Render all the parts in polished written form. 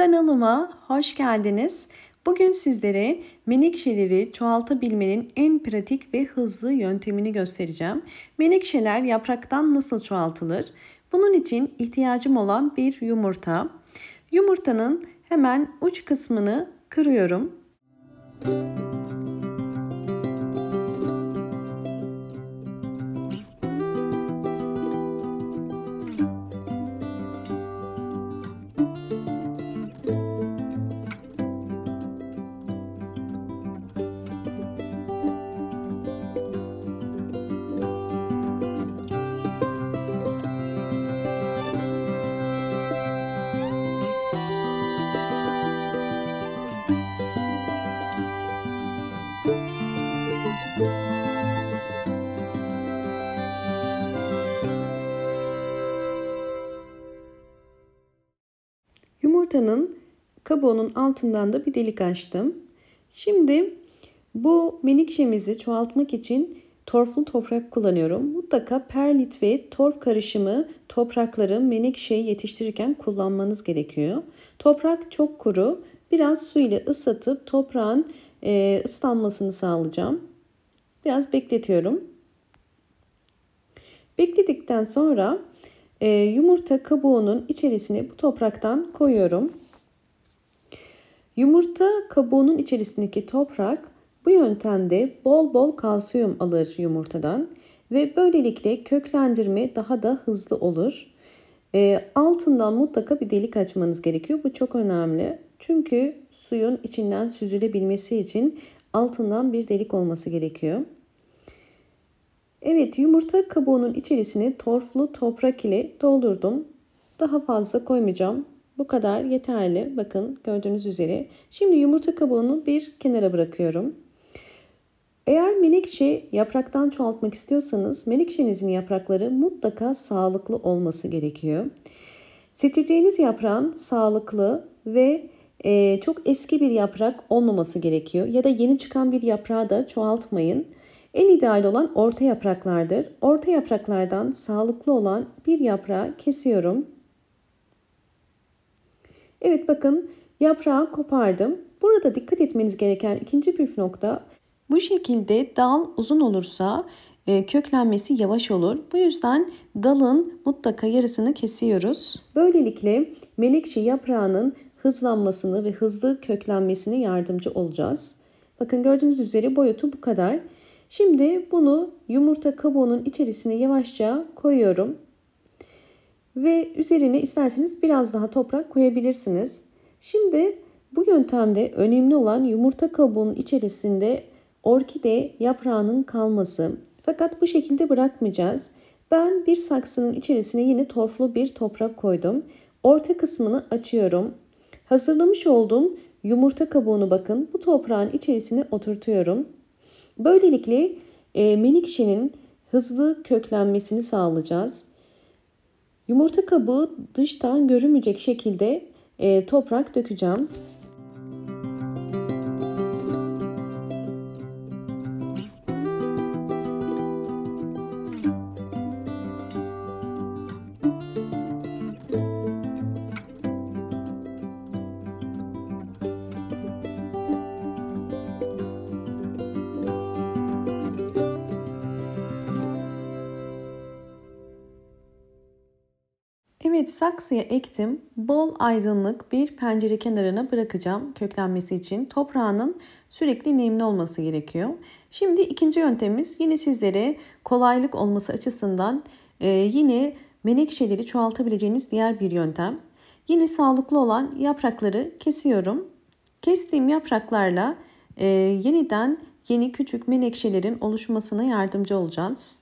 Kanalıma hoş geldiniz. Bugün sizlere menekşeleri çoğaltabilmenin en pratik ve hızlı yöntemini göstereceğim. Menekşeler yapraktan nasıl çoğaltılır? Bunun için ihtiyacım olan bir yumurta. Yumurtanın hemen uç kısmını kırıyorum. Yumurtanın kabuğunun altından da bir delik açtım. Şimdi bu menekşemizi çoğaltmak için torflu toprak kullanıyorum. Mutlaka perlit ve torf karışımı toprakları menekşeyi yetiştirirken kullanmanız gerekiyor. Toprak çok kuru. Biraz su ile ıslatıp toprağın ıslanmasını sağlayacağım. Biraz bekletiyorum. Bekledikten sonra yumurta kabuğunun içerisine bu topraktan koyuyorum. Yumurta kabuğunun içerisindeki toprak bu yöntemde bol bol kalsiyum alır yumurtadan ve böylelikle köklendirme daha da hızlı olur. Altından mutlaka bir delik açmanız gerekiyor. Bu çok önemli. Çünkü suyun içinden süzülebilmesi için altından bir delik olması gerekiyor. Evet, yumurta kabuğunun içerisini torflu toprak ile doldurdum. Daha fazla koymayacağım. Bu kadar yeterli. Bakın gördüğünüz üzere. Şimdi yumurta kabuğunu bir kenara bırakıyorum. Eğer menekşe yapraktan çoğaltmak istiyorsanız menekşenizin yaprakları mutlaka sağlıklı olması gerekiyor. Seçeceğiniz yaprağın sağlıklı ve çok eski bir yaprak olmaması gerekiyor. Ya da yeni çıkan bir yaprağı da çoğaltmayın. En ideal olan orta yapraklardır. Orta yapraklardan sağlıklı olan bir yaprağı kesiyorum. Evet, bakın yaprağı kopardım. Burada dikkat etmeniz gereken ikinci püf nokta, bu şekilde dal uzun olursa köklenmesi yavaş olur. Bu yüzden dalın mutlaka yarısını kesiyoruz. Böylelikle menekşe yaprağının hızlanmasını ve hızlı köklenmesine yardımcı olacağız. Bakın gördüğünüz üzere boyutu bu kadar. Şimdi bunu yumurta kabuğunun içerisine yavaşça koyuyorum. Ve üzerine isterseniz biraz daha toprak koyabilirsiniz. Şimdi bu yöntemde önemli olan yumurta kabuğunun içerisinde orkide yaprağının kalması. Fakat bu şekilde bırakmayacağız. Ben bir saksının içerisine yine torflu bir toprak koydum. Orta kısmını açıyorum. Hazırlamış olduğum yumurta kabuğunu bakın bu toprağın içerisine oturtuyorum. Böylelikle menekşenin hızlı köklenmesini sağlayacağız. Yumurta kabuğu dıştan görünmeyecek şekilde toprak dökeceğim. Evet, saksıya ektim. Bol aydınlık bir pencere kenarına bırakacağım köklenmesi için. Toprağının sürekli nemli olması gerekiyor. Şimdi ikinci yöntemimiz yine sizlere kolaylık olması açısından yine menekşeleri çoğaltabileceğiniz diğer bir yöntem. Yine sağlıklı olan yaprakları kesiyorum. Kestiğim yapraklarla yeniden yeni küçük menekşelerin oluşmasına yardımcı olacağız.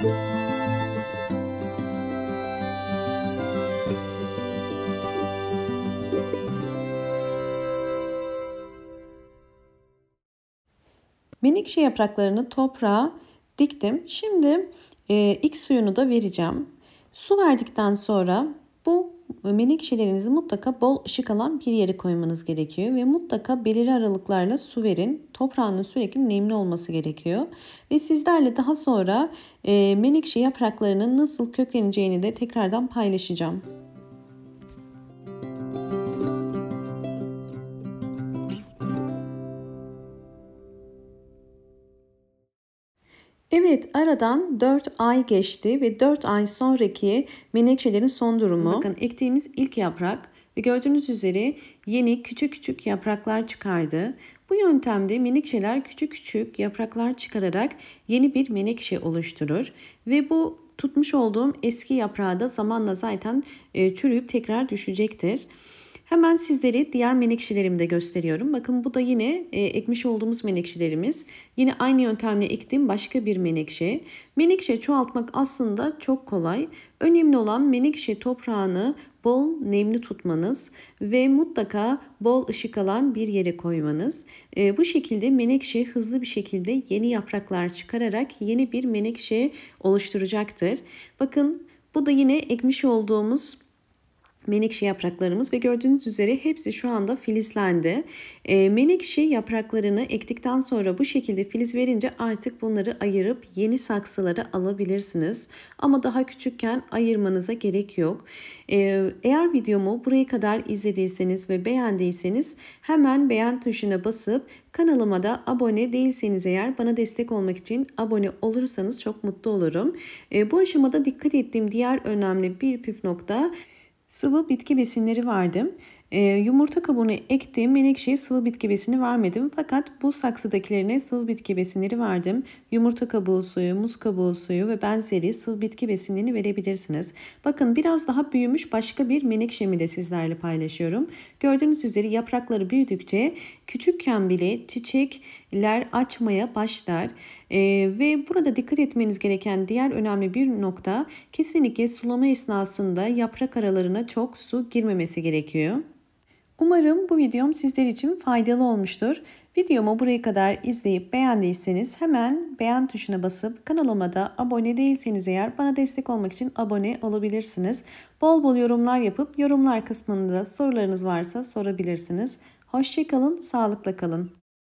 Menekşe yapraklarını toprağa diktim. Şimdi ilk suyunu da vereceğim. Su verdikten sonra bu menekşelerinizi mutlaka bol ışık alan bir yere koymanız gerekiyor. Ve mutlaka belirli aralıklarla su verin. Toprağının sürekli nemli olması gerekiyor. Ve sizlerle daha sonra menekşe yapraklarının nasıl kökleneceğini de tekrardan paylaşacağım. Evet, aradan 4 ay geçti ve 4 ay sonraki menekşelerin son durumu. Bakın ektiğimiz ilk yaprak ve gördüğünüz üzere yeni küçük küçük yapraklar çıkardı. Bu yöntemde menekşeler küçük küçük yapraklar çıkararak yeni bir menekşe oluşturur. Ve bu tutmuş olduğum eski yaprağı da zamanla zaten çürüyüp tekrar düşecektir. Hemen sizlere diğer menekşelerimi de gösteriyorum. Bakın bu da yine ekmiş olduğumuz menekşelerimiz. Yine aynı yöntemle ektiğim başka bir menekşe. Menekşe çoğaltmak aslında çok kolay. Önemli olan menekşe toprağını bol nemli tutmanız ve mutlaka bol ışık alan bir yere koymanız. Bu şekilde menekşe hızlı bir şekilde yeni yapraklar çıkararak yeni bir menekşe oluşturacaktır. Bakın bu da yine ekmiş olduğumuz menekşe yapraklarımız ve gördüğünüz üzere hepsi şu anda filizlendi. Menekşe yapraklarını ektikten sonra bu şekilde filiz verince artık bunları ayırıp yeni saksılara alabilirsiniz. Ama daha küçükken ayırmanıza gerek yok. Eğer videomu buraya kadar izlediyseniz ve beğendiyseniz hemen beğen tuşuna basıp kanalıma da abone değilseniz eğer bana destek olmak için abone olursanız çok mutlu olurum. Bu aşamada dikkat ettiğim diğer önemli bir püf nokta: sıvı bitki besinleri verdim. Yumurta kabuğunu ektim. Menekşeye sıvı bitki besini vermedim. Fakat bu saksıdakilerine sıvı bitki besinleri verdim. Yumurta kabuğu suyu, muz kabuğu suyu ve benzeri sıvı bitki besinlerini verebilirsiniz. Bakın biraz daha büyümüş başka bir menekşemi de sizlerle paylaşıyorum. Gördüğünüz üzere yaprakları büyüdükçe küçükken bile çiçekler açmaya başlar. Ve burada dikkat etmeniz gereken diğer önemli bir nokta, kesinlikle sulama esnasında yaprak aralarına çok su girmemesi gerekiyor. Umarım bu videom sizler için faydalı olmuştur. Videomu buraya kadar izleyip beğendiyseniz hemen beğen tuşuna basıp kanalıma da abone değilseniz eğer bana destek olmak için abone olabilirsiniz. Bol bol yorumlar yapıp yorumlar kısmında sorularınız varsa sorabilirsiniz. Hoşça kalın, sağlıkla kalın.